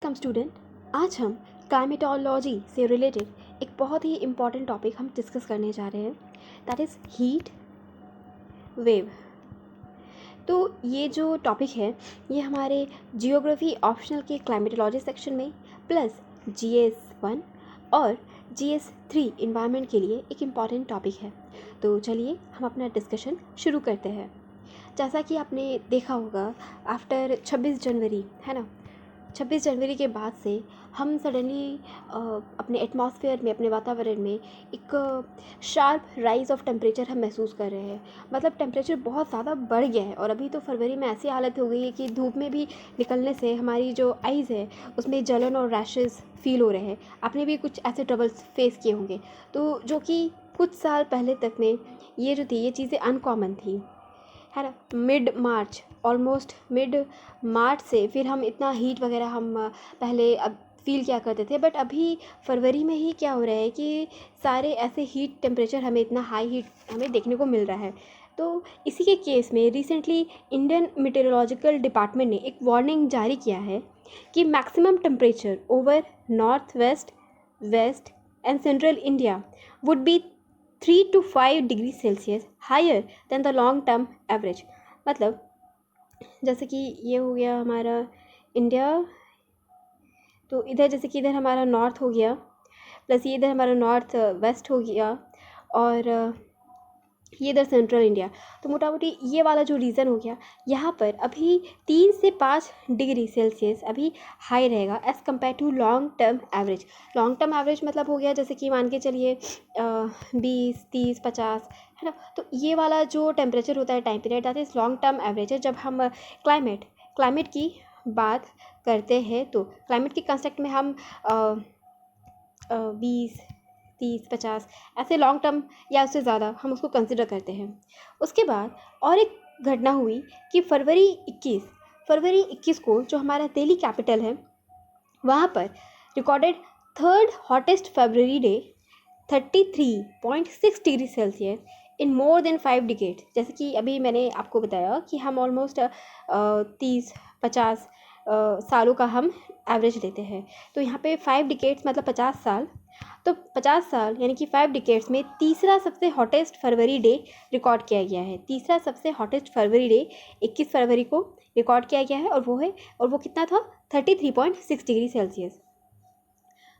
कम student, आज हम climatology से रिलेटेड एक बहुत ही इम्पॉर्टेंट टॉपिक हम डिस्कस करने जा रहे हैं, दैट इज़ हीट वेव। तो ये जो टॉपिक है ये हमारे जियोग्राफी ऑप्शनल के क्लाइमेटोलॉजी सेक्शन में प्लस GS1 और GS3 इन्वायरमेंट के लिए एक इम्पॉर्टेंट टॉपिक है। तो चलिए हम अपना डिस्कशन शुरू करते हैं। जैसा कि आपने देखा होगा, आफ्टर 26 जनवरी है ना, 26 जनवरी के बाद से हम सडनली अपने एटमॉस्फेयर में, अपने वातावरण में एक शार्प राइज ऑफ टेम्परेचर हम महसूस कर रहे हैं। मतलब टेम्परेचर बहुत ज़्यादा बढ़ गया है और अभी तो फरवरी में ऐसी हालत हो गई है कि धूप में भी निकलने से हमारी जो आइज़ है उसमें जलन और रैशेज़ फील हो रहे हैं। आपने भी कुछ ऐसे ट्रबल्स फेस किए होंगे, तो जो कि कुछ साल पहले तक में ये जो थी ये चीज़ें अनकॉमन थी, है ना। मिड मार्च, ऑलमोस्ट मिड मार्च से फिर हम इतना हीट वगैरह हम पहले अब फील किया करते थे, बट अभी फरवरी में ही क्या हो रहा है कि सारे ऐसे हीट टेम्परेचर, हमें इतना हाई हीट हमें देखने को मिल रहा है। तो इसी के केस में रिसेंटली इंडियन मीटेरोलॉजिकल डिपार्टमेंट ने एक वार्निंग जारी किया है कि maximum temperature over north west, west and central India would be 3 to 5 degree Celsius higher than the long term average. मतलब जैसे कि ये हो गया हमारा इंडिया, तो इधर जैसे कि इधर हमारा नॉर्थ हो गया, प्लस ये इधर हमारा नॉर्थ वेस्ट हो गया, और ये इधर सेंट्रल इंडिया। तो मोटा मोटी ये वाला जो रीज़न हो गया, यहाँ पर अभी 3 से 5 डिग्री सेल्सियस अभी हाई रहेगा as compared to long term average. Long term average मतलब हो गया जैसे कि मान के चलिए 20, 30, 50, है ना। तो ये वाला जो टेम्परेचर होता है time period, that is long term average है। जब हम क्लाइमेट की बात करते हैं तो क्लाइमेट के कंसेप्ट में हम 20, 30, 50 ऐसे लॉन्ग टर्म या उससे ज़्यादा हम उसको कंसिडर करते हैं। उसके बाद और एक घटना हुई कि फरवरी 21 को जो हमारा दिल्ली कैपिटल है वहाँ पर recorded third hottest February day 33.6 degree Celsius in more than 5 decade. जैसे कि अभी मैंने आपको बताया कि हम ऑलमोस्ट 30-50 सालों का हम एवरेज लेते हैं, तो यहाँ पे 5 डिकेड्स मतलब 50 साल। तो 50 साल यानी कि 5 डिकेड्स में तीसरा सबसे हॉटेस्ट फरवरी डे रिकॉर्ड किया गया है। तीसरा सबसे हॉटेस्ट फरवरी डे 21 फरवरी को रिकॉर्ड किया गया है, और वो कितना था 33.6 डिग्री सेल्सियस।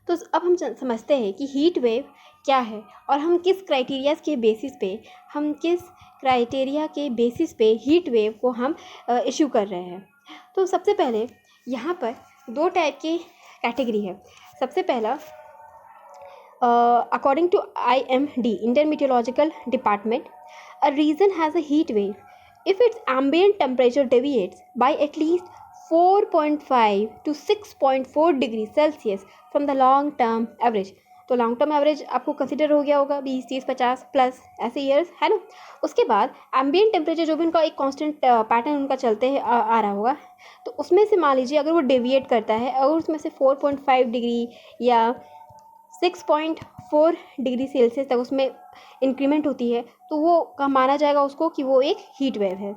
तो अब हम समझते हैं कि हीट वेव क्या है और हम किस क्राइटेरिया के बेसिस पे हीट वेव को हम इशू कर रहे हैं। तो सबसे पहले यहाँ पर 2 टाइप की कैटेगरी है। सबसे पहला, according to IMD, Indian Meteorological Department, a region has a heat wave if its ambient temperature deviates by at least 4.5 to 6.4 degree Celsius from the long term average. तो लॉन्ग टर्म एवरेज आपको consider हो गया होगा 20, 30, 50 plus ऐसे years, है ना। उसके बाद एम्बियंट टेम्परेचर जो भी उनका एक कांस्टेंट पैटर्न उनका चलते आ रहा होगा, तो उसमें से मान लीजिए अगर वो डेविएट करता है, अगर उसमें से 4.5 डिग्री या 6.4 डिग्री सेल्सियस तक उसमें इंक्रीमेंट होती है, तो वो का माना जाएगा उसको कि वो एक हीट वेव है।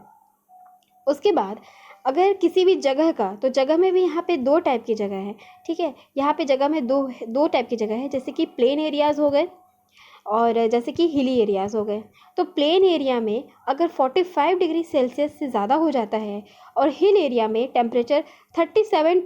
उसके बाद अगर किसी भी जगह का, तो जगह में भी यहाँ पे 2 टाइप की जगह है, ठीक है। यहाँ पे जगह में दो टाइप की जगह है, जैसे कि प्लेन एरियाज़ हो गए और जैसे कि हिली एरियाज़ हो गए। तो प्लेन एरिया में अगर 45 डिग्री सेल्सियस से ज़्यादा हो जाता है और हिल एरिया में टेम्परेचर 37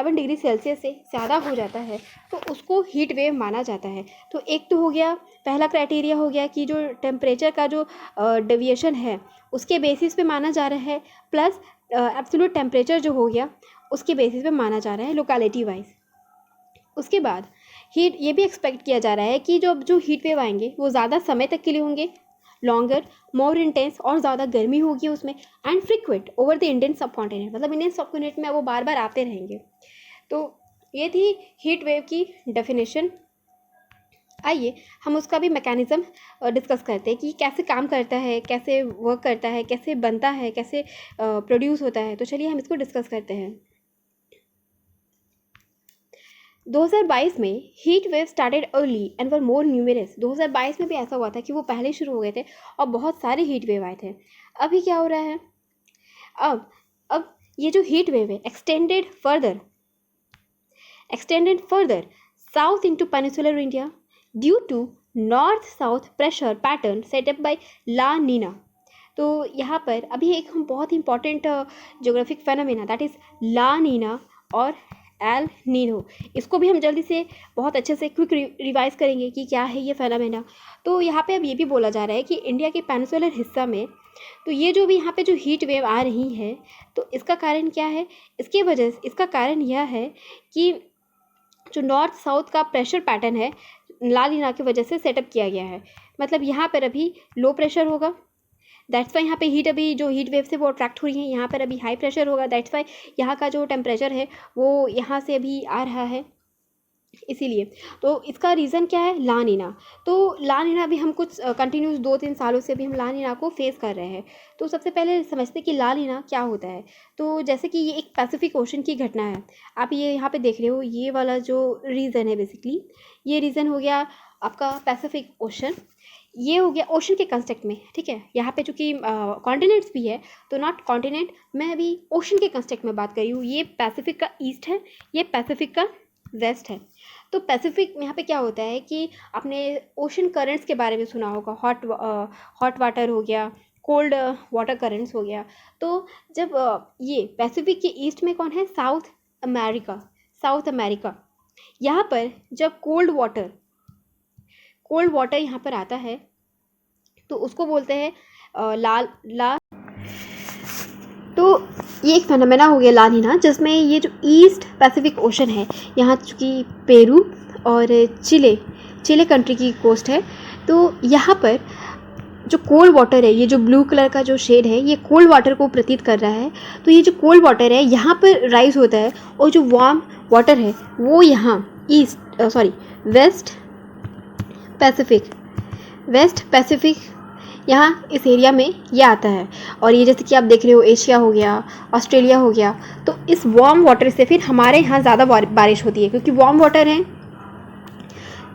डिग्री सेल्सियस से ज़्यादा हो जाता है, तो उसको हीट वेव माना जाता है। तो एक तो हो गया, पहला क्राइटेरिया हो गया कि जो टेम्परेचर का जो डेविएशन है उसके बेसिस पे माना जा रहा है, प्लस एब्सोल्यूट टेम्परेचर जो हो गया उसके बेसिस पे माना जा रहा है लोकेलिटी वाइज। उसके बाद हीट ये भी एक्सपेक्ट किया जा रहा है कि जो हीट वेव आएंगे वो ज़्यादा समय तक के लिए होंगे, लॉन्गर, मोर इंटेंस, और ज़्यादा गर्मी होगी उसमें, and frequent over the Indian subcontinent, मतलब इंडियन सबकॉन्टिनेंट में वो बार बार आते रहेंगे। तो ये थी हीट वेव की डेफिनेशन। आइए हम उसका भी मैकेनिज़्म डिस्कस करते हैं कि कैसे काम करता है, कैसे वर्क करता है, कैसे बनता है, कैसे प्रोड्यूस होता है। तो चलिए हम इसको डिस्कस करते हैं। 2022 में heat wave started early and were more numerous. 2022 में भी ऐसा हुआ था कि वो पहले शुरू हो गए थे और बहुत सारे हीट वेव आए थे। अभी क्या हो रहा है, अब ये जो हीट वेव है extended further south into peninsular India due to north-south pressure pattern set up by La Nina. तो यहाँ पर अभी एक हम बहुत ही important geographic phenomena that is La Nina और एल नीनो, इसको भी हम जल्दी से बहुत अच्छे से क्विक रिवाइज करेंगे कि क्या है ये फेनोमेना। तो यहाँ पे अब ये भी बोला जा रहा है कि इंडिया के पेनिसुलर हिस्सा में तो ये जो भी यहाँ पे जो हीट वेव आ रही है तो इसका कारण क्या है, इसका कारण यह है कि जो नॉर्थ साउथ का प्रेशर पैटर्न है ला नीना की वजह से सेटअप किया गया है। मतलब यहाँ पर अभी लो प्रेशर होगा, दैट्स वाई यहाँ पे अभी जो हीट वेव से वो अट्रैक्ट हो रही है, यहाँ पर अभी हाई प्रेशर होगा, दैट्स वाई यहाँ का जो टेम्परेचर है वो यहाँ से अभी आ रहा है, इसीलिए। तो इसका रीज़न क्या है, ला नीना। तो ला नीना भी हम कुछ कंटिन्यूस 2-3 सालों से भी हम ला नीना को फेस कर रहे हैं। तो सबसे पहले समझते हैं कि ला नीना क्या होता है। तो जैसे कि ये एक पैसिफिक ओशन की घटना है, आप ये यहाँ पे देख रहे हो, ये वाला जो रीज़न है बेसिकली, ये रीज़न हो गया आपका पैसिफिक ओशन, ये हो गया ओशन के कंस्ट्रक्ट में, ठीक है। यहाँ पे चूँकि कॉन्टिनेंट्स भी है तो नॉट कॉन्टिनेंट, मैं अभी ओशन के कंस्ट्रक्ट में बात कर रही हूँ। ये पैसिफिक का ईस्ट है, ये पैसिफिक का वेस्ट है। तो पैसिफिक में यहाँ पे क्या होता है कि आपने ओशन करंट्स के बारे में सुना होगा, हॉट वाटर हो गया, कोल्ड वाटर करंट्स हो गया। तो जब ये पैसिफिक के ईस्ट में कौन है, साउथ अमेरिका, यहाँ पर जब कोल्ड वाटर यहाँ पर आता है तो उसको बोलते हैं तो ये एक फेनोमेना हो गया ला नीना, जिसमें ये जो ईस्ट पैसिफिक ओशन है, यहाँ चूँकि पेरू और चिले कंट्री की कोस्ट है, तो यहाँ पर जो कोल्ड वाटर है, ये जो ब्लू कलर का जो शेड है, ये कोल्ड वाटर को प्रतीत कर रहा है। तो ये जो कोल्ड वाटर है यहाँ पर राइज होता है, और जो वार्म वाटर है वो यहाँ वेस्ट पैसिफिक यहाँ इस एरिया में ये आता है। और ये जैसे कि आप देख रहे हो, एशिया हो गया, ऑस्ट्रेलिया हो गया, तो इस वार्म वाटर से फिर हमारे यहाँ ज़्यादा बारिश होती है, क्योंकि वार्म वाटर है।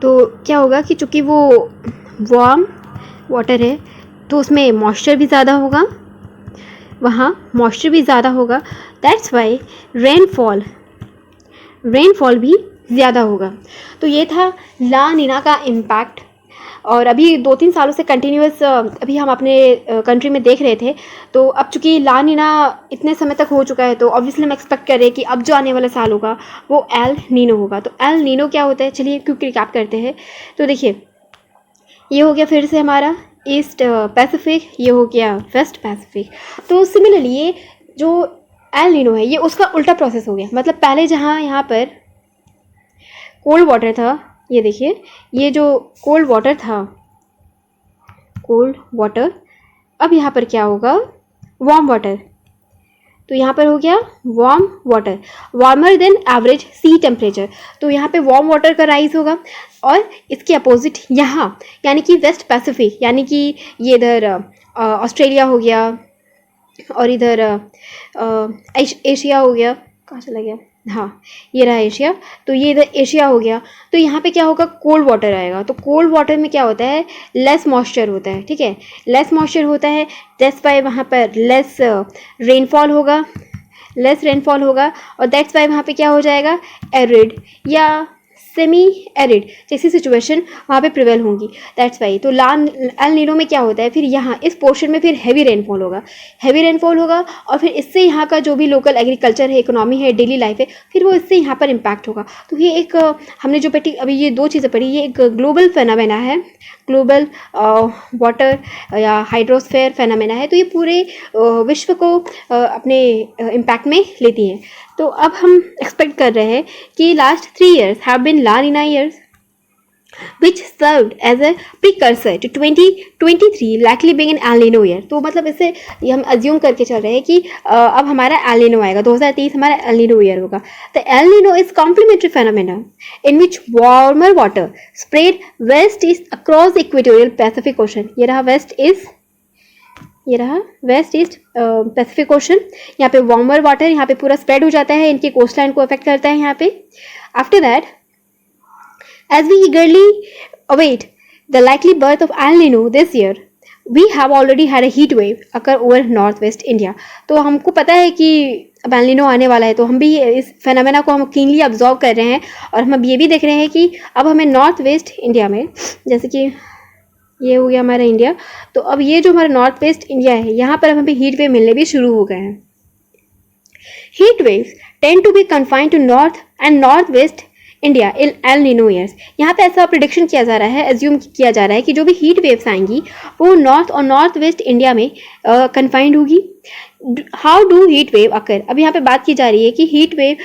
तो क्या होगा कि चूँकि वो वार्म वाटर है तो उसमें मॉइस्चर भी ज़्यादा होगा, दैट्स वाई रेनफॉल भी ज़्यादा होगा। तो ये था ला नीना का इम्पैक्ट। और अभी 2-3 सालों से कंटिन्यूस अभी हम अपने कंट्री में देख रहे थे। तो अब चूँकि ला नीना इतने समय तक हो चुका है, तो ऑब्वियसली हम एक्सपेक्ट कर रहे हैं कि अब जो आने वाला साल होगा वो एल नीनो होगा। तो एल नीनो क्या होता है, चलिए क्विक रिकैप करते हैं। तो देखिए, ये हो गया फिर से हमारा ईस्ट पैसिफिक, ये हो गया वेस्ट पैसिफिक। तो सिमिलरली ये जो एल नीनो है, ये उसका उल्टा प्रोसेस हो गया। मतलब पहले जहाँ यहाँ पर कोल्ड वाटर था, ये देखिए, ये जो कोल्ड वाटर, अब यहाँ पर क्या होगा, वार्म वाटर। तो यहाँ पर हो गया warm water, warmer than average sea temperature. तो यहाँ पे वार्म वाटर का राइज होगा, और इसके अपोजिट यहाँ यानी कि वेस्ट पैसिफिक, यानी कि ये इधर ऑस्ट्रेलिया हो गया, और इधर एशिया हो गया, कहाँ चला गया, हाँ ये रहा एशिया। तो ये इधर एशिया हो गया। तो यहाँ पे क्या होगा, कोल्ड वाटर आएगा। तो कोल्ड वाटर में क्या होता है, लेस मॉइस्चर होता है, ठीक है, लेस मॉइस्चर होता है, दैट्स वाई वहाँ पर लेस रेनफॉल होगा, और दैट्स वाई वहाँ पे क्या हो जाएगा, एरिड या सेमी एरिड जैसी सिचुएशन वहाँ पे प्रिवेल होंगी, दैट्स वाई। तो एल नीनो में क्या होता है, फिर यहाँ इस पोर्शन में फिर हैवी रेनफॉल होगा, और फिर इससे यहाँ का जो भी लोकल एग्रीकल्चर है, इकोनॉमी है, डेली लाइफ है, फिर वो इससे यहाँ पर इम्पैक्ट होगा। तो ये एक हमने जो अभी ये 2 चीज़ें पढ़ी, ये एक ग्लोबल फेनामेना है, ग्लोबल वाटर या हाइड्रोस्फेयर फेनामेना है। तो ये पूरे विश्व को अपने इम्पैक्ट में लेती है। तो अब हम एक्सपेक्ट कर रहे हैं कि last 3 years have been La Nina years which served as a precursor to 2023 likely being an El Nino year। तो मतलब इससे ये हम अज्यूम करके चल रहे हैं कि अब हमारा El Nino आएगा, 2023 हमारा El Nino year होगा। The El Nino is complementary phenomena in which warmer water spread west east across the equatorial Pacific Ocean। ये रहा वेस्ट ईस्ट पैसिफिक ओशन। यहाँ पे वार्मर वाटर यहाँ पे पूरा स्प्रेड हो जाता है, इनकी कोस्ट लाइन को अफेक्ट करता है यहाँ पे। After that, as we eagerly await the likely birth of El Nino this year, we have already had a heat wave occur over north west India. तो हमको पता है कि अब एल नीनो आने वाला है, तो हम भी इस फेनोमेना को हम कीनली ऑब्जर्व कर रहे हैं। और हम अब ये भी देख रहे हैं कि अब हमें नॉर्थ वेस्ट इंडिया में, जैसे कि ये हो गया हमारा इंडिया, तो अब ये जो हमारा नॉर्थ वेस्ट इंडिया है, यहाँ पर अब हमें हीट वेव मिलने भी शुरू हो गए हैं। Heat waves tend to be confined to north and north west India in El Nino years. यहाँ पे ऐसा प्रिडिक्शन किया जा रहा है, एज्यूम किया जा रहा है कि जो भी हीट वेव्स आएंगी वो नॉर्थ और नॉर्थ वेस्ट इंडिया में कन्फाइंड होगी। How do heat wave occur, अब यहाँ पे बात की जा रही है कि हीट वेव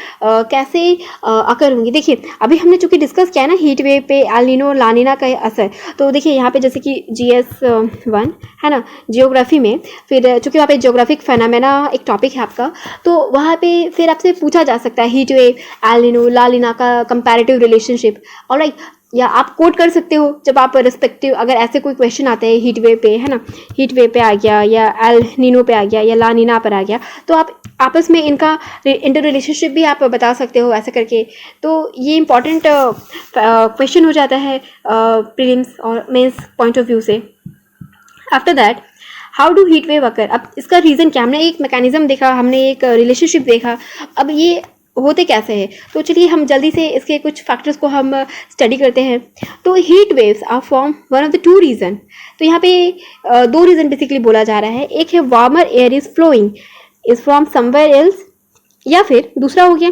कैसे अकर होंगी। देखिए अभी हमने चूंकि डिस्कस किया ना हीट वेव पे एल नीनो ला नीना का असर, तो देखिए यहाँ पे जैसे कि GS1 है ना जियोग्राफी में, फिर चूंकि वहाँ पे जियोग्राफिक फेनामेना एक टॉपिक है आपका, तो वहाँ पे फिर आपसे पूछा जा सकता है हीट वेव एल नीनो ला नीना का कंपैरेटिव रिलेशनशिप, ऑलराइट, या आप कोट कर सकते हो जब आप रिस्पेक्टिव, अगर ऐसे कोई क्वेश्चन आते हैं हीट वेव पे, है ना, हीट वेव पे आ गया या एल नीनो पे आ गया या ला नीना पर आ गया, तो आप आपस में इनका इंटर रिलेशनशिप भी आप बता सकते हो ऐसे करके। तो ये इंपॉर्टेंट क्वेश्चन हो जाता है प्रीलिम्स और मेंस पॉइंट ऑफ व्यू से। After that how do heat wave occur, अब इसका रीज़न क्या, हमने एक मैकेनिज्म देखा, हमने एक रिलेशनशिप देखा, अब ये होते कैसे हैं, तो चलिए हम जल्दी से इसके कुछ फैक्टर्स को हम स्टडी करते हैं। तो heat waves are form one of the two reason, तो यहाँ पे दो रीज़न बेसिकली बोला जा रहा है। एक है warmer air is following is from somewhere else, या फिर दूसरा हो गया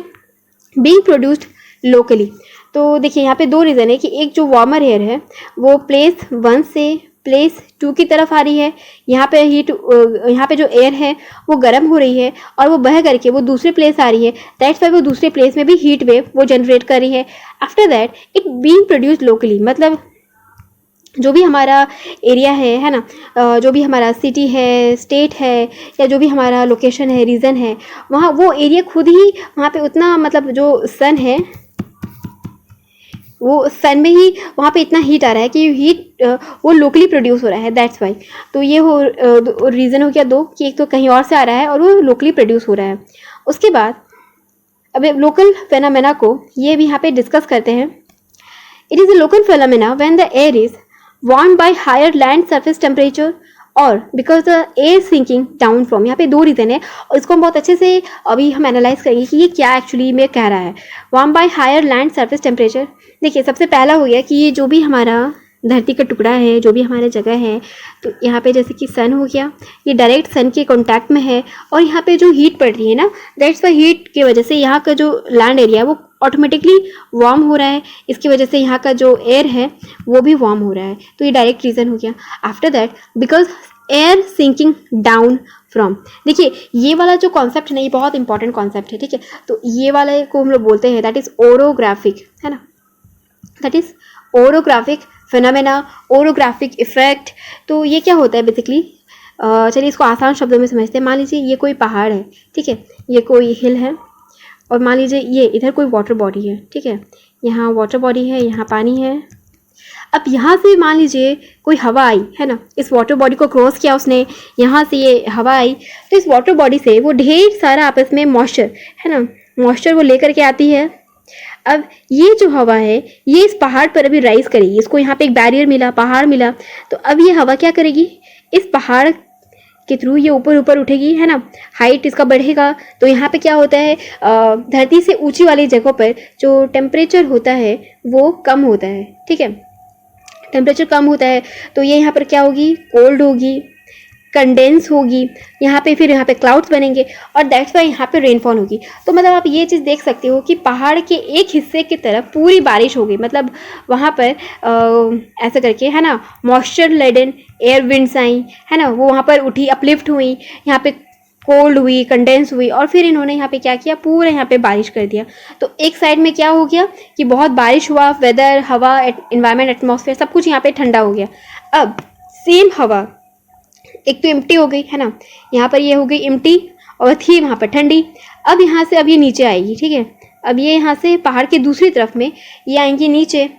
बीइंग प्रोड्यूस्ड लोकली। तो देखिए यहाँ पे दो रीज़न है कि एक जो वार्मर एयर है वो प्लेस 1 से प्लेस 2 की तरफ आ रही है, यहाँ पे यहाँ पे जो एयर है वो गर्म हो रही है और वो बह करके वो दूसरे प्लेस आ रही है, दैट्स वाई वो दूसरे प्लेस में भी हीट वेव वो जनरेट कर रही है। After that it being produced locally, मतलब जो भी हमारा एरिया है ना, जो भी हमारा सिटी है, स्टेट है, या जो भी हमारा लोकेशन है, रीजन है, वहाँ वो एरिया खुद ही वहाँ पे उतना, मतलब जो सन है वो सन में ही वहाँ पे इतना हीट आ रहा है कि हीट वो लोकली प्रोड्यूस हो रहा है, दैट्स वाई। तो ये हो रीज़न हो गया दो, कि एक तो कहीं और से आ रहा है और वो लोकली प्रोड्यूस हो रहा है। उसके बाद अब लोकल फेनामेना को ये भी यहाँ पे डिस्कस करते हैं। It is a local phenomena when the air is warm by higher land surface temperature और because the air sinking down from. यहाँ पे दो रीज़न है और इसको हम बहुत अच्छे से अभी हम एनालाइज करेंगे कि ये क्या एक्चुअली में कह रहा है। Warm by higher land surface temperature, देखिए सबसे पहला हो गया कि ये जो भी हमारा धरती का टुकड़ा है, जो भी हमारे जगह है, तो यहाँ पे जैसे कि सन हो गया, ये डायरेक्ट सन के कांटेक्ट में है और यहाँ पे जो हीट पड़ रही है ना, दैट्स वाई हीट की वजह से यहाँ का जो लैंड एरिया है वो ऑटोमेटिकली वार्म हो रहा है, इसकी वजह से यहाँ का जो एयर है वो भी वार्म हो रहा है। तो ये डायरेक्ट रीज़न हो गया। After that because air sinking down from, देखिए ये वाला जो कॉन्सेप्ट है ये बहुत इंपॉर्टेंट कॉन्सेप्ट है, ठीक है। तो ये वाले को हम लोग बोलते हैं दैट इज़ ओरोग्राफिक, है ना, that is orographic phenomena, orographic effect. तो ये क्या होता है बेसिकली, चलिए इसको आसान शब्दों में समझते हैं। मान लीजिए ये कोई पहाड़ है, ठीक है, ये कोई हिल है, और मान लीजिए ये इधर कोई वाटर बॉडी है, ठीक है, यहाँ वाटर बॉडी है, यहाँ पानी है। अब यहाँ से मान लीजिए कोई हवा आई, है ना, इस वाटर बॉडी को क्रॉस किया उसने, यहाँ से ये हवा आई, तो इस वाटर बॉडी से वो ढेर सारा आपस में मॉइस्चर, है ना, मॉइस्चर वो लेकर के आती है। अब ये जो हवा है ये इस पहाड़ पर अभी राइज करेगी, इसको यहाँ पे एक बैरियर मिला, पहाड़ मिला, तो अब ये हवा क्या करेगी, इस पहाड़ के थ्रू ये ऊपर ऊपर उठेगी, है ना, हाइट इसका बढ़ेगा। तो यहाँ पे क्या होता है, धरती से ऊंची वाली जगहों पर जो टेम्परेचर होता है वो कम होता है, ठीक है, टेम्परेचर कम होता है, तो ये यहाँ पर क्या होगी, कोल्ड होगी, कंडेंस होगी, यहाँ पे फिर यहाँ पे क्लाउड्स बनेंगे और दैट्स वाई यहाँ पे रेनफॉल होगी। तो मतलब आप ये चीज़ देख सकते हो कि पहाड़ के एक हिस्से की तरफ पूरी बारिश होगी, मतलब वहाँ पर ऐसा करके, है ना, मॉइस्चर लेडन एयर विंड्स आई, है ना, वो वहाँ पर उठी, अपलिफ्ट हुई, यहाँ पे कोल्ड हुई, कंडेंस हुई, और फिर इन्होंने यहाँ पे क्या किया, पूरे यहाँ पे बारिश कर दिया। तो एक साइड में क्या हो गया कि बहुत बारिश हुआ, वेदर, हवा, एनवायरनमेंट, एटमॉस्फेयर सब कुछ यहाँ पे ठंडा हो गया। अब सेम हवा एक तो इम्प्टी हो गई, है ना, यहाँ पर ये हो गई इम्प्टी और थी वहाँ पर ठंडी। अब यहाँ से अब ये नीचे आएगी, ठीक है, अब ये यहाँ से पहाड़ के दूसरी तरफ में ये आएंगी नीचे,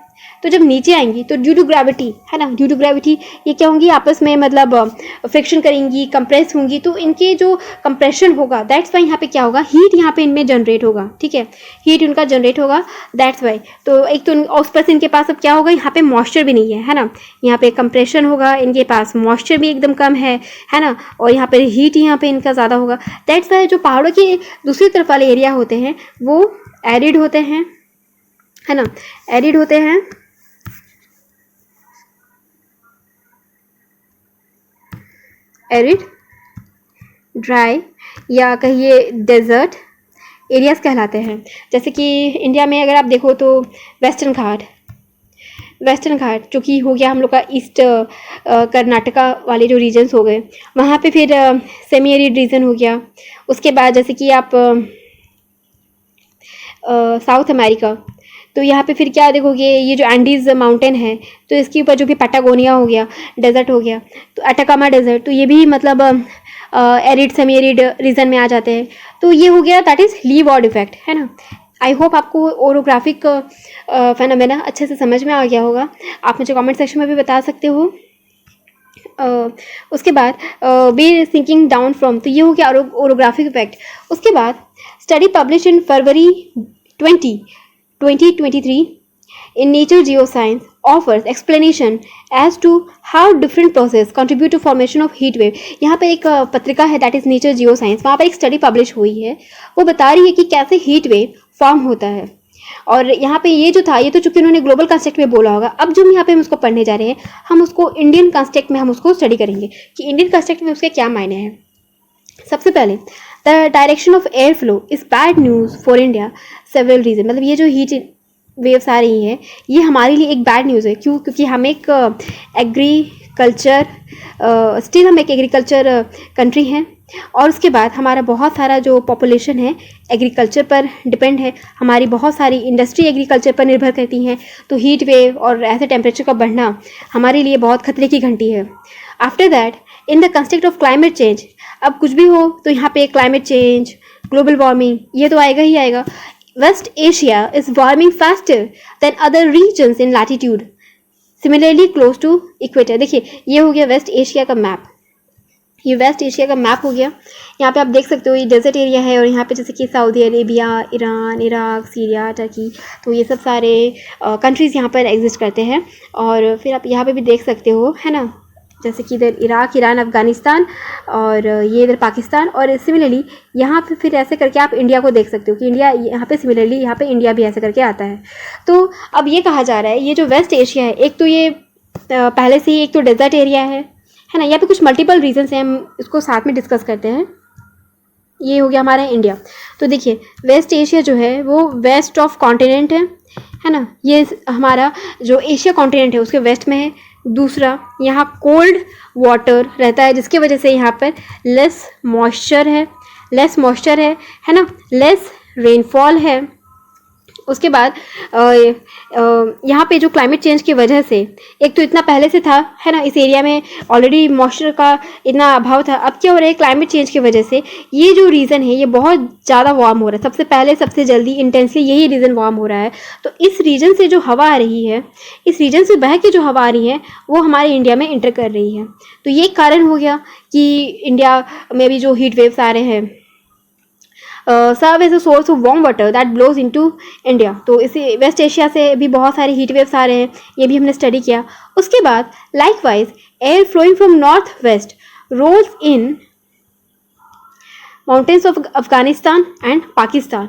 तो जब नीचे आएंगी तो ड्यू टू ग्रेविटी, है ना, ड्यू टू ग्रेविटी ये क्या होंगी, आपस में मतलब फ्रिक्शन करेंगी, कंप्रेस होंगी, तो इनके जो कंप्रेशन होगा दैट्स वाई यहाँ पे क्या होगा, हीट यहाँ पे इनमें जनरेट होगा, ठीक है, हीट उनका जनरेट होगा, दैट्स वाई। तो एक तो उस पर इनके पास अब क्या होगा, यहाँ पे मॉइस्चर भी नहीं है ना, यहाँ पे कंप्रेशन होगा, इनके पास मॉइस्चर भी एकदम कम है ना, और यहाँ पे हीट यहाँ पे इनका ज़्यादा होगा, दैट्स वाई जो पहाड़ों के दूसरी तरफ वाले एरिया होते हैं वो एरिड होते हैं, है ना, एरिड होते हैं, एरिड, ड्राई या कहिए डेजर्ट एरियाज कहलाते हैं। जैसे कि इंडिया में अगर आप देखो तो वेस्टर्न घाट जो कि हो गया हम लोग का ईस्ट कर्नाटका वाले जो रीजन्स हो गए, वहाँ पे फिर सेमी एरिड रीजन हो गया। उसके बाद जैसे कि आप साउथ अमेरिका, तो यहाँ पे फिर क्या देखोगे, ये जो एंडीज माउंटेन है तो इसके ऊपर जो कि पैटागोनिया हो गया, डेजर्ट हो गया, तो अटाकामा डेजर्ट, तो ये भी मतलब एरिड सेमी एरिड रीजन में आ जाते हैं। तो ये हो गया दैट इज़ लीवार्ड इफेक्ट, है ना। आई होप आपको ओरोग्राफिक फेनोमेना अच्छे से समझ में आ गया होगा। आप मुझे कमेंट सेक्शन में भी बता सकते हो। उसके बाद बी सिंकिंग डाउन फ्रॉम, तो ये हो गया ओरोग्राफिक इफेक्ट। उसके बाद study publish in February 2023 in Nature Geoscience offers explanation as to how different process contribute to formation of heat wave। यहाँ पे एक पत्रिका है that is nature geo science, वहाँ पर एक स्टडी पब्लिश हुई है, वो बता रही है कि कैसे हीट वेव फॉर्म होता है। और यहाँ पे ये जो था, ये तो चूंकि उन्होंने ग्लोबल कंसेप्ट में बोला होगा, अब जो यहाँ पे हम उसको पढ़ने जा रहे हैं, हम उसको इंडियन कंसेप्ट में हम उसको स्टडी करेंगे कि इंडियन कंसेप्ट में उसके क्या मायने हैं। सबसे पहले the direction of air flow is bad news for India several reason, मतलब ये जो हीट वेव्स आ रही हैं ये हमारे लिए एक बैड न्यूज़ है। क्यों? क्योंकि हम एक एग्रीकल्चर स्टिल हम एक एग्रीकल्चर कंट्री हैं, और उसके बाद हमारा बहुत सारा जो पॉपुलेशन है एग्रीकल्चर पर डिपेंड है, हमारी बहुत सारी इंडस्ट्री एग्रीकल्चर पर निर्भर करती हैं। तो हीट वेव और ऐसे टेम्परेचर का बढ़ना हमारे लिए बहुत खतरे की घंटी है। After that in the context of climate change, अब कुछ भी हो तो यहाँ पे क्लाइमेट चेंज, ग्लोबल वार्मिंग, ये तो आएगा ही आएगा। West Asia is warming faster than other regions in latitude, similarly close to equator। देखिए ये हो गया वेस्ट एशिया का मैप, ये वेस्ट एशिया का मैप हो गया। यहाँ पे आप देख सकते हो ये डेजर्ट एरिया है, और यहाँ पे जैसे कि Saudi Arabia, Iran, Iraq, Syria, Turkey, तो ये सब सारे कंट्रीज़ यहाँ पर एग्जिस्ट करते हैं। और फिर आप यहाँ पे भी देख सकते हो, है ना, जैसे कि इधर इराक, ईरान, अफ़गानिस्तान, और ये इधर पाकिस्तान, और सिमिलरली यहाँ पे फिर ऐसे करके आप इंडिया को देख सकते हो कि इंडिया यहाँ पे सिमिलरली यहाँ पे इंडिया भी ऐसे करके आता है। तो अब ये कहा जा रहा है ये जो वेस्ट एशिया है, एक तो ये पहले से ही एक तो डेजर्ट एरिया है ना, यहाँ पे कुछ मल्टीपल रीजन्स हैं, हम इसको साथ में डिस्कस करते हैं। ये हो गया हमारा इंडिया। तो देखिए वेस्ट एशिया जो है वो वेस्ट ऑफ कॉन्टिनेंट है ना, ये हमारा जो एशिया कॉन्टिनेंट है उसके वेस्ट में है। दूसरा, यहाँ कोल्ड वाटर रहता है जिसकी वजह से यहाँ पर लेस मॉइस्चर है ना, लेस रेनफॉल है। उसके बाद यहाँ पे जो क्लाइमेट चेंज की वजह से, एक तो इतना पहले से था, है ना, इस एरिया में ऑलरेडी मॉइस्चर का इतना अभाव था। अब क्या हो रहा है, क्लाइमेट चेंज की वजह से ये जो रीज़न है ये बहुत ज़्यादा वार्म हो रहा है, सबसे पहले सबसे जल्दी इंटेंसली यही रीज़न वार्म हो रहा है। तो इस रीजन से जो हवा आ रही है, इस रीजन से बह के जो हवा आ रही है वो हमारे इंडिया में इंटर कर रही है। तो ये कारण हो गया कि इंडिया में भी जो हीट वेव्स आ रहे हैं, serve as a source of warm water that blows into India. तो इसे वेस्ट एशिया से भी बहुत सारे हीट वेव्स आ रहे हैं, ये भी हमने स्टडी किया। उसके बाद likewise air flowing from north west rolls in mountains of Afghanistan and Pakistan.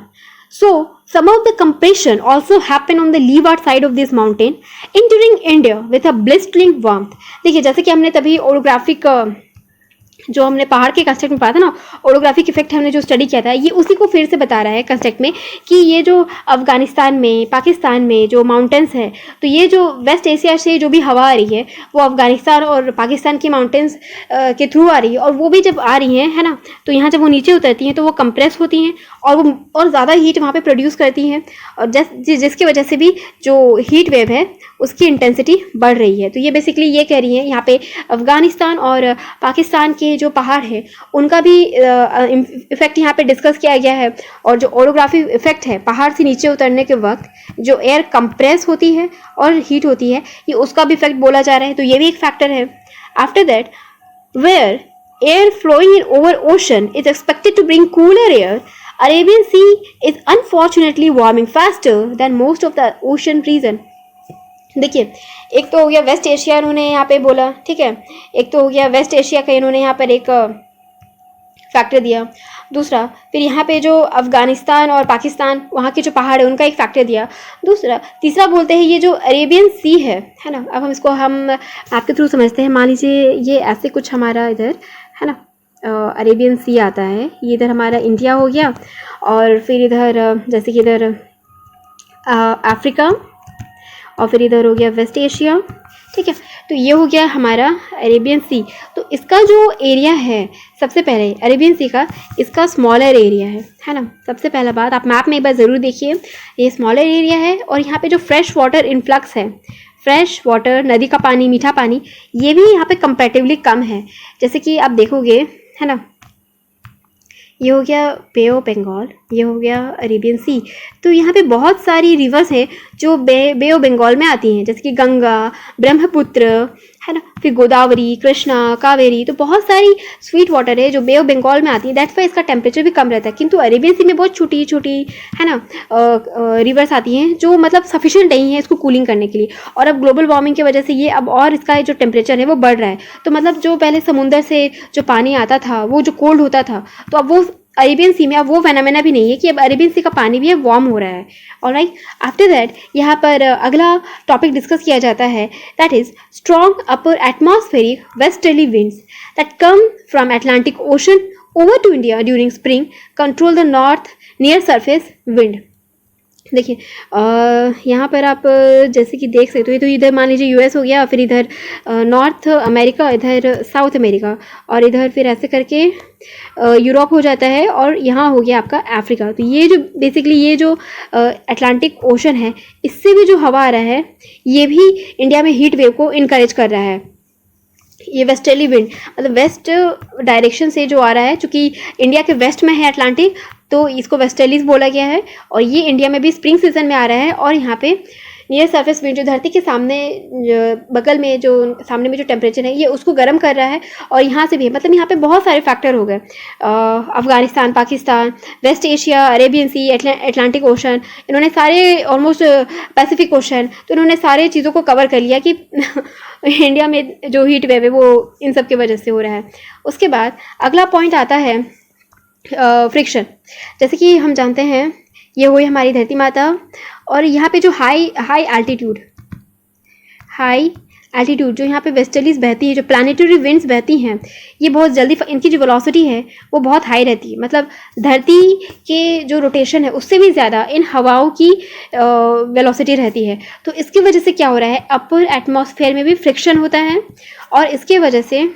So some of the compression also happen on the leeward side of this mountain, entering India with a blistering warmth। देखिए जैसे कि हमने तभी orographic जो हमने पहाड़ के construct में पढ़ा था ना, ओरोग्राफिक इफेक्ट हमने जो स्टडी किया था, ये उसी को फिर से बता रहा है कंस्ट्रक्ट में कि ये जो अफगानिस्तान में, पाकिस्तान में जो माउंटेन्स है, तो ये जो वेस्ट एशिया से जो भी हवा आ रही है वो अफगानिस्तान और पाकिस्तान की माउंटेन्स के थ्रू आ रही है, और वो भी जब आ रही हैं, है ना, तो यहाँ जब वो नीचे उतरती हैं तो वो कंप्रेस होती हैं और वो और ज़्यादा हीट वहाँ पे प्रोड्यूस करती हैं, और जिसकी वजह से भी जो हीट वेव है उसकी इंटेंसिटी बढ़ रही है। तो ये बेसिकली ये कह रही है यहाँ पे अफगानिस्तान और पाकिस्तान के में जो पहाड़ है उनका भी इफेक्ट यहाँ पे डिस्कस किया गया है। और जो ओरोग्राफी इफेक्ट है पहाड़ से नीचे उतरने के वक्त जो एयर कंप्रेस होती है और हीट होती है, ये उसका भी इफेक्ट बोला जा रहा है, तो ये भी एक फैक्टर है। After that, where air flowing in over ocean is expected to bring cooler air, Arabian Sea is unfortunately warming faster than most of the ocean region. देखिए, एक तो हो गया वेस्ट एशिया इन्होंने यहाँ पे बोला, ठीक है, एक तो हो गया वेस्ट एशिया का इन्होंने यहाँ पर एक फैक्टर दिया। दूसरा फिर यहाँ पे जो अफ़गानिस्तान और पाकिस्तान वहाँ के जो पहाड़ है उनका एक फैक्टर दिया। दूसरा तीसरा बोलते हैं ये जो अरेबियन सी है ना, अब हम इसको हम आपके थ्रू समझते हैं। मान लीजिए ये ऐसे कुछ हमारा इधर है ना, अरेबियन सी आता है, ये इधर हमारा इंडिया हो गया, और फिर इधर जैसे कि इधर अफ्रीका, और फिर इधर हो गया वेस्ट एशिया, ठीक है। तो ये हो गया हमारा अरेबियन सी। तो इसका जो एरिया है सबसे पहले अरेबियन सी का, इसका स्मॉलर एरिया है ना। सबसे पहला बात आप मैप में एक बार ज़रूर देखिए, ये स्मॉलर एरिया है, और यहाँ पे जो फ्रेश वाटर इनफ्लक्स है, फ्रेश वाटर नदी का पानी, मीठा पानी, ये भी यहाँ पे कंपैरेटिवली कम है। जैसे कि आप देखोगे है ना, ये हो गया बे ऑफ बंगाल, ये हो गया अरेबियन सी। तो यहाँ पे बहुत सारी रिवर्स हैं जो बे ऑफ बंगाल में आती हैं, जैसे कि गंगा, ब्रह्मपुत्र है ना, फिर गोदावरी, कृष्णा, कावेरी। तो बहुत सारी स्वीट वाटर है जो बे ऑफ बंगाल में आती है, दैट्स वाई इसका टेम्परेचर भी कम रहता है। किंतु अरेबियन सी में बहुत छोटी छोटी है ना रिवर्स आती हैं जो मतलब सफिशिएंट नहीं है इसको कूलिंग करने के लिए। और अब ग्लोबल वार्मिंग की वजह से ये अब और इसका जो टेम्परेचर है वो बढ़ रहा है। तो मतलब जो पहले समुंदर से जो पानी आता था वो जो कोल्ड होता था, तो अब वो अरेबियन सी में अब वो फेनोमेना भी नहीं है कि अब अरेबियन सी का पानी भी अब वार्म हो रहा है। ऑलराइट, आफ्टर दैट यहाँ पर अगला टॉपिक डिस्कस किया जाता है, that is strong upper atmospheric westerly winds that come from Atlantic ocean over to India during spring control the north near surface wind. देखिए यहाँ पर आप जैसे कि देख सकते हो, तो इधर मान लीजिए यूएस हो गया, फिर इधर नॉर्थ अमेरिका, इधर साउथ अमेरिका, और इधर फिर ऐसे करके यूरोप हो जाता है, और यहाँ हो गया आपका अफ्रीका। तो ये जो बेसिकली ये जो अटलांटिक ओशन है, इससे भी जो हवा आ रहा है ये भी इंडिया में हीट वेव को इनकरेज कर रहा है। ये वेस्टर्ली विंड मतलब वेस्ट डायरेक्शन से जो आ रहा है, चूँकि इंडिया के वेस्ट में है अटलांटिक, तो इसको वेस्टर्लीज बोला गया है। और ये इंडिया में भी स्प्रिंग सीजन में आ रहा है, और यहाँ पे नियर सरफेस विंड जो धरती के सामने बगल में जो सामने में जो टेम्परेचर है ये उसको गर्म कर रहा है, और यहाँ से भी मतलब यहाँ पे बहुत सारे फैक्टर हो गए। Afghanistan, Pakistan, west Asia, Arabian sea, Atlantic ocean, इन्होंने सारे ऑलमोस्ट पैसिफिक ओशन, तो इन्होंने सारे चीज़ों को कवर कर लिया कि इंडिया में जो हीट वेव है वो इन सब की वजह से हो रहा है। उसके बाद अगला पॉइंट आता है फ्रिक्शन। जैसे कि हम जानते हैं ये हुई हमारी धरती माता, और यहाँ पे जो हाई एल्टीट्यूड जो यहाँ पे वेस्टर्लीज बहती है, जो प्लानिटरी विंड्स बहती हैं, ये बहुत जल्दी, इनकी जो वेलोसिटी है वो बहुत हाई रहती है। मतलब धरती के जो रोटेशन है उससे भी ज़्यादा इन हवाओं की वेलोसिटी रहती है। तो इसकी वजह से क्या हो रहा है, अपर एटमॉस्फेयर में भी फ्रिक्शन होता है, और इसके वजह से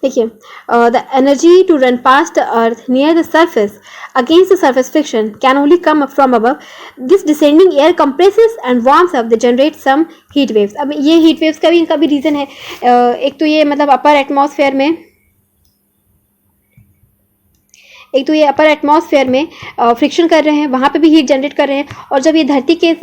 देखिए the energy to run past the earth near the surface against the surface friction can only come up from above. This descending air compresses and warms up, they generate some heat waves. अब ये heat waves का भी इनका भी reason है। एक तो ये मतलब अपर एटमॉस्फेयर में फ्रिक्शन कर रहे हैं, वहाँ पे भी हीट जनरेट कर रहे हैं, और जब ये धरती के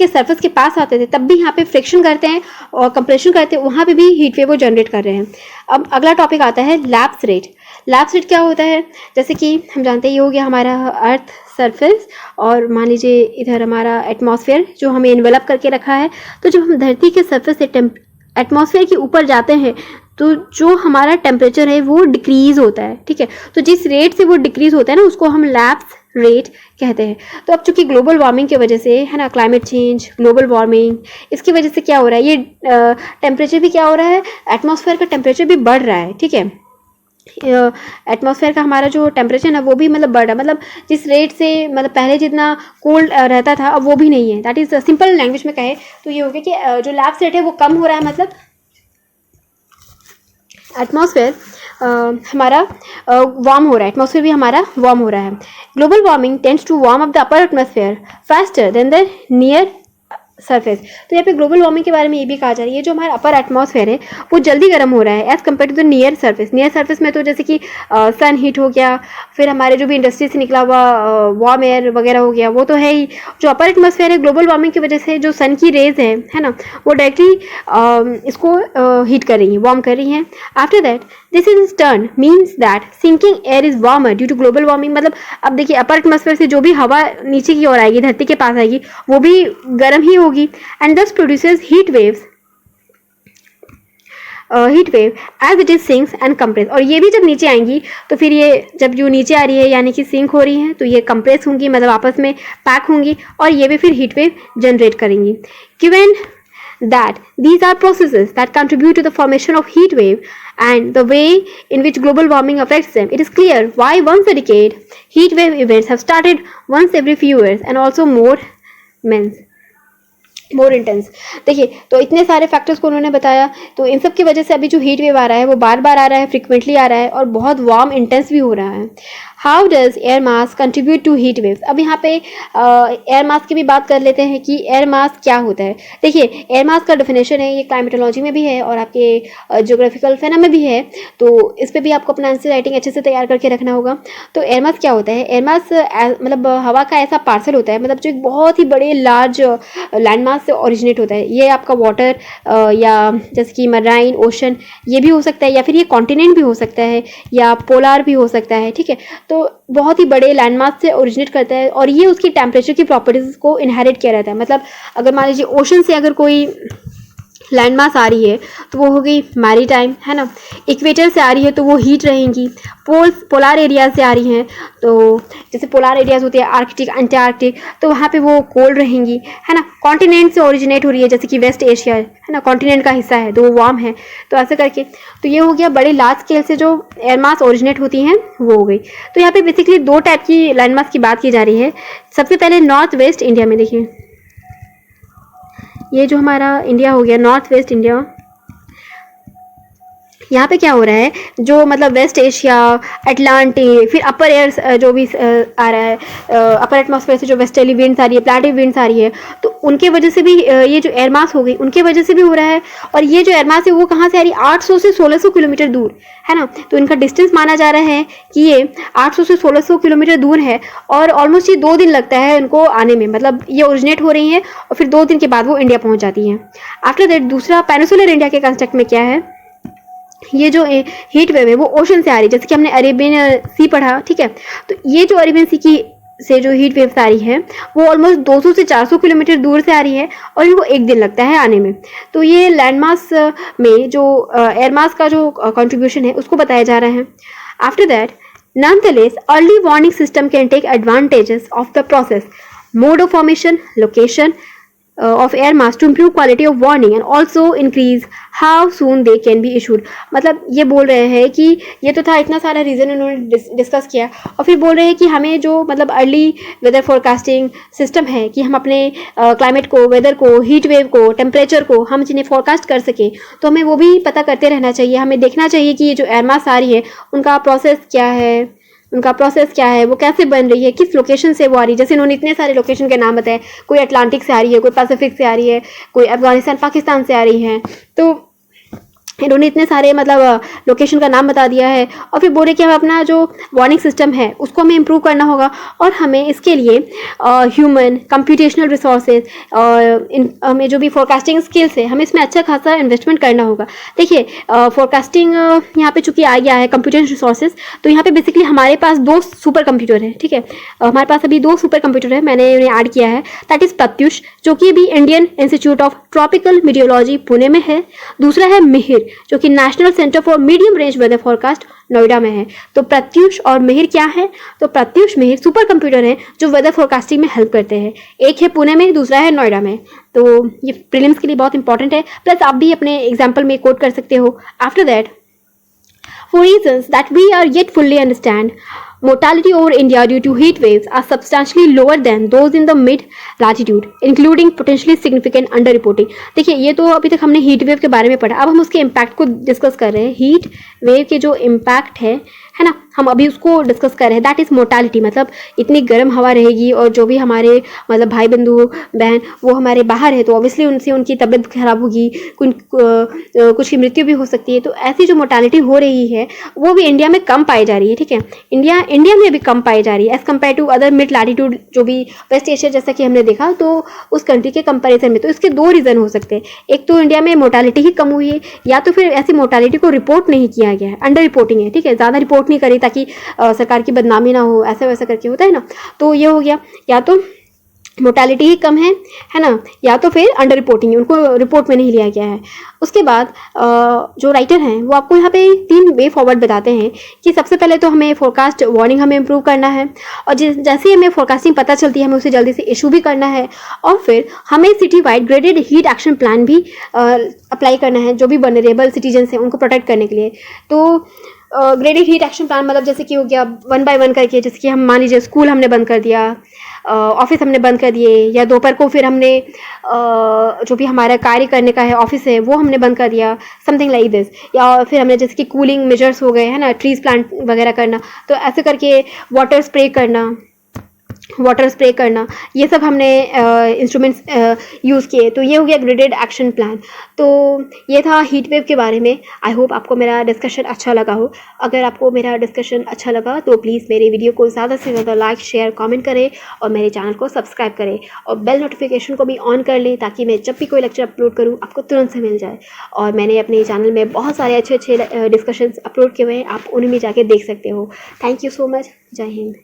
सरफेस के पास आते थे तब भी यहाँ पे फ्रिक्शन करते हैं और कंप्रेशन करते हैं, वहाँ पे भी हीट वेव वो जनरेट कर रहे हैं। अब अगला टॉपिक आता है लैप्स रेट। लैप्स रेट क्या होता है, जैसे कि हम जानते हैं ये हो गया हमारा अर्थ सरफेस, और मान लीजिए इधर हमारा एटमॉस्फेयर जो हमें इन्वेलप करके रखा है। तो जब हम धरती के सरफेस से एटमॉस्फेयर के ऊपर जाते हैं तो जो हमारा टेम्परेचर है वो डिक्रीज़ होता है, ठीक है। तो जिस रेट से वो डिक्रीज़ होता है ना, उसको हम लैप्स रेट कहते हैं। तो अब चूंकि ग्लोबल वार्मिंग की वजह से है ना, क्लाइमेट चेंज, ग्लोबल वार्मिंग, इसकी वजह से क्या हो रहा है, ये टेम्परेचर भी क्या हो रहा है, एटमॉस्फेयर का टेम्परेचर भी बढ़ रहा है, ठीक है। एटमॉस्फेयर का हमारा जो टेम्परेचर है वो भी मतलब बढ़ रहा है, मतलब जिस रेट से मतलब पहले जितना कोल्ड रहता था अब वो भी नहीं है। दैट इज़ सिंपल लैंग्वेज में कहे तो ये हो गया कि जो लैप्स रेट है वो कम हो रहा है, मतलब एटमॉस्फेयर हमारा वार्म हो रहा है, एटमॉस्फेयर भी हमारा वार्म हो रहा है। Global warming tends to warm up the upper atmosphere faster than the near surface. तो यहाँ पे ग्लोबल वार्मिंग के बारे में ये भी कहा जा रहा है, ये जो हमारा अपर एटमॉस्फेयर है वो जल्दी गर्म हो रहा है as compared to the near surface. Near surface में तो जैसे कि सन हीट हो गया, फिर हमारे जो भी इंडस्ट्री से निकला हुआ वार्म एयर वगैरह हो गया, वो तो है ही। जो अपर एटमॉस्फेयर है, ग्लोबल वार्मिंग की वजह से जो सन की रेज है ना, वो डायरेक्टली इसको हीट कर रही हैं, वार्म कर रही हैं। After that this is turn means that sinking air is warmer due to global warming. मतलब अब देखिए अपर एटमॉस्फेयर से जो भी हवा नीचे की ओर आएगी, धरती के पास आएगी, वो भी गर्म ही होगी and thus produces heat wave as it is sinks and compress. और ये भी जब नीचे आएंगी तो फिर ये जब जो नीचे आ रही है यानी कि सिंक हो रही है, तो ये कंप्रेस होंगी, मतलब आपस में पैक होंगी, और ये भी फिर हीट वेव जनरेट करेंगी। Given that these are processes that contribute to the formation of heat wave and the way in which global warming affects them, it is clear why once a decade heat wave events have started once every few years and also more intense. देखिए तो इतने सारे factors को उन्होंने बताया, तो इन सब की वजह से अभी जो हीट वेव आ रहा है वो बार बार आ रहा है, फ्रिक्वेंटली आ रहा है और बहुत वार्म इंटेंस भी हो रहा है। How does air mass contribute to heat waves. अब यहाँ पे एयर मास की भी बात कर लेते हैं कि एयर मास क्या होता है। देखिए एयर मास का डेफिनेशन है, ये क्लाइमेटोलॉजी में भी है और आपके ज्योग्राफिकल फेना में भी है, तो इस पर भी आपको अपना आंसर राइटिंग अच्छे से तैयार करके रखना होगा। तो एयर मास क्या होता है? एयर मास मतलब हवा का ऐसा पार्सल होता है, मतलब जो एक बहुत ही बड़े लार्ज लैंड मास से ओरिजिनेट होता है। ये आपका वाटर या जैसे कि मराइन ओशन ये भी हो सकता है, या फिर ये कॉन्टिनेंट भी हो सकता है, या पोलार भी हो सकता है, ठीक है। तो बहुत ही बड़े लैंडमास से ओरिजिनेट करता है और ये उसकी टेम्परेचर की प्रॉपर्टीज को इनहेरिट किया रहता है। मतलब अगर मान लीजिए ओशन से अगर कोई लैंडमास आ रही है तो वो हो गई मैरीटाइम, है ना। इक्वेटर से आ रही है तो वो हीट रहेंगी। पोलार एरिया से आ रही हैं तो जैसे पोलार एरियाज होते हैं आर्कटिक, अंटार्कटिक, तो वहाँ पे वो कोल्ड रहेंगी, है ना। कॉन्टिनेंट से ओरिजिनेट हो रही है जैसे कि वेस्ट एशिया, है ना, कॉन्टिनेंट का हिस्सा है तो वो वार्म है। तो ऐसे करके तो ये हो गया बड़े लार्ज स्केल से जो एयर मास ओरिजिनेट होती हैं वो हो गई। तो यहाँ पे बेसिकली दो टाइप की लैंड मास की बात की जा रही है। सबसे पहले नॉर्थ वेस्ट इंडिया में, देखिए ये जो हमारा इंडिया हो गया नॉर्थ वेस्ट इंडिया, यहाँ पे क्या हो रहा है, जो मतलब वेस्ट एशिया, अटलांटिक, फिर अपर एयर जो भी आ रहा है, अपर एटमॉस्फेयर से जो वेस्टर्ली विंड्स आ रही है, प्लाटिव विंड्स आ रही है, तो उनके वजह से भी ये जो एयर मास हो गई उनके वजह से भी हो रहा है। और ये जो एयर मास है वो कहाँ से आ रही है? 800 से 1600 किलोमीटर दूर, है ना। तो इनका डिस्टेंस माना जा रहा है कि ये 800 से 1600 किलोमीटर दूर है और ऑलमोस्ट ये 2 दिन लगता है इनको आने में। मतलब ये ओरिजिनेट हो रही हैं और फिर 2 दिन के बाद वो इंडिया पहुँच जाती हैं। आफ्टर दैट दूसरा पेनिसुलर इंडिया के कंस्ट्रक्ट में क्या है, ये जो हीट वेव है वो ओशन से आ रही है, जैसे कि हमने अरेबियन सी पढ़ा, ठीक है। तो ये जो अरेबियन सी की से जो हीट वेव्स आ रही है वो ऑलमोस्ट 200 से 400 किलोमीटर दूर से आ रही है और इनको 1 दिन लगता है आने में। तो ये लैंड मास में जो एयर मास का जो कंट्रीब्यूशन है उसको बताया जा रहा है। After that nonetheless early warning system can take advantages of the process, mode of formation, location of air mass to improve quality of warning and also increase how soon they can be issued। मतलब ये बोल रहे हैं कि ये तो था इतना सारा रीज़न उन्होंने डिस्कस किया और फिर बोल रहे हैं कि हमें जो मतलब अर्ली वेदर फोरकास्टिंग सिस्टम है कि हम अपने क्लाइमेट को, वेदर को, हीट वेव को, टेम्परेचर को हम जिन्हें फोरकास्ट कर सकें तो हमें वो भी पता करते रहना चाहिए। हमें देखना चाहिए कि ये जो एयर मास आ रही है उनका प्रोसेस क्या है, वो कैसे बन रही है, किस लोकेशन से वो आ रही है। जैसे इन्होंने इतने सारे लोकेशन के नाम बताए, कोई अटलांटिक से आ रही है, कोई पैसिफिक से आ रही है, कोई अफगानिस्तान पाकिस्तान से आ रही है। तो इन्होंने इतने सारे मतलब लोकेशन का नाम बता दिया है और फिर बोले कि हमें अपना जो वार्निंग सिस्टम है उसको हमें इम्प्रूव करना होगा और हमें इसके लिए ह्यूमन कंप्यूटेशनल रिसोर्सेज और हमें जो भी फोरकास्टिंग स्किल्स है हमें इसमें अच्छा खासा इन्वेस्टमेंट करना होगा। देखिए फोरकास्टिंग यहाँ पे चूँकि आ गया है कंप्यूटेशनल रिसोर्सेज, तो यहाँ पे बेसिकली हमारे पास 2 सुपर कंप्यूटर हैं, ठीक है। हमारे पास अभी 2 सुपर कंप्यूटर है, मैंने उन्हें ऐड किया है। दैट इज़ प्रत्युष जो कि अभी Indian institute of tropical meteorology Pune में है। दूसरा है मिहिर जो कि national centre for medium range weather forecast Noida में है। तो प्रत्युष और मिहिर क्या है? तो प्रत्युष मिहिर सुपर कंप्यूटर हैं जो वेदर फोरकास्टिंग में हेल्प करते हैं। एक है पुणे में, दूसरा है नोएडा में। तो ये प्रीलिम्स के लिए बहुत इंपॉर्टेंट है, प्लस आप भी अपने एग्जाम्पल में कोट कर सकते हो। After that for reasons that we are yet fully understand, mortality over India due to heat waves are substantially lower than those in the mid latitude, including potentially significant underreporting। देखिए ये तो अभी तक हमने heat wave के बारे में पढ़ा, अब हम उसके इम्पैक्ट को डिस्कस कर रहे हैं। हीट वेव के जो इम्पैक्ट है है ना, हम अभी उसको डिस्कस कर रहे हैं, दैट इज़ मोर्टालिटी। मतलब इतनी गर्म हवा रहेगी और जो भी हमारे मतलब भाई बंधु बहन वो हमारे बाहर है, तो ऑब्वियसली उनसे उनकी तबीयत खराब होगी, कुछ की मृत्यु भी हो सकती है। तो ऐसी जो मोर्टालिटी हो रही है वो भी इंडिया में कम पाई जा रही है, ठीक है, इंडिया में भी कम पाई जा रही है as compared to other mid latitude जो भी वेस्ट एशिया जैसा कि हमने देखा, तो उस कंट्री के कंपैरिजन में। तो इसके दो रीज़न हो सकते हैं, एक तो इंडिया में मोर्टालिटी ही कम हुई है, या तो फिर ऐसी मोर्टालिटी को रिपोर्ट नहीं किया गया है, अंडर रिपोर्टिंग है, ठीक है, ज़्यादा रिपोर्ट नहीं करी ताकि सरकार की बदनामी ना हो, ऐसा वैसा करके होता है ना। तो ये हो गया, या तो मोर्टालिटी ही कम है ना, या तो फिर अंडर रिपोर्टिंग है, उनको रिपोर्ट में नहीं लिया गया है। उसके बाद जो राइटर हैं वो आपको यहाँ पे 3 वे फॉरवर्ड बताते हैं कि सबसे पहले तो हमें फोरकास्ट वार्निंग हमें इम्प्रूव करना है, और जैसे ही हमें फोरकास्टिंग पता चलती है हमें उसे जल्दी से इशू भी करना है, और फिर हमें city wide graded heat action plan भी अप्लाई करना है जो भी वनरेबल सिटीजन्स हैं उनको प्रोटेक्ट करने के लिए। तो ग्रेडेड हीट एक्शन प्लान मतलब जैसे कि हो गया 1 बाय 1 करके, जैसे कि हम मान लीजिए स्कूल हमने बंद कर दिया, ऑफिस हमने बंद कर दिए, या दोपहर को फिर हमने जो भी हमारा कार्य करने का है ऑफिस है वो हमने बंद कर दिया, समथिंग लाइक दिस। या फिर हमने जैसे कि कूलिंग मेजर्स हो गए, है ना, ट्रीज प्लांट वगैरह करना, तो ऐसे करके वाटर स्प्रे करना, ये सब हमने इंस्ट्रूमेंट्स यूज़ किए। तो ये हो गया ग्रेडेड एक्शन प्लान। तो ये था हीट वेव के बारे में। आई होप आपको मेरा डिस्कशन अच्छा लगा हो। अगर आपको मेरा डिस्कशन अच्छा लगा तो प्लीज़ मेरे वीडियो को ज़्यादा से ज़्यादा लाइक शेयर कमेंट करें और मेरे चैनल को सब्सक्राइब करें और बेल नोटिफिकेशन को भी ऑन कर लें ताकि मैं जब भी कोई लेक्चर अपलोड करूँ आपको तुरंत से मिल जाए। और मैंने अपने चैनल में बहुत सारे अच्छे अच्छे डिस्कशंस अपलोड किए हुए हैं, आप उन्हें भी जाके देख सकते हो। Thank you so much. जय हिंद।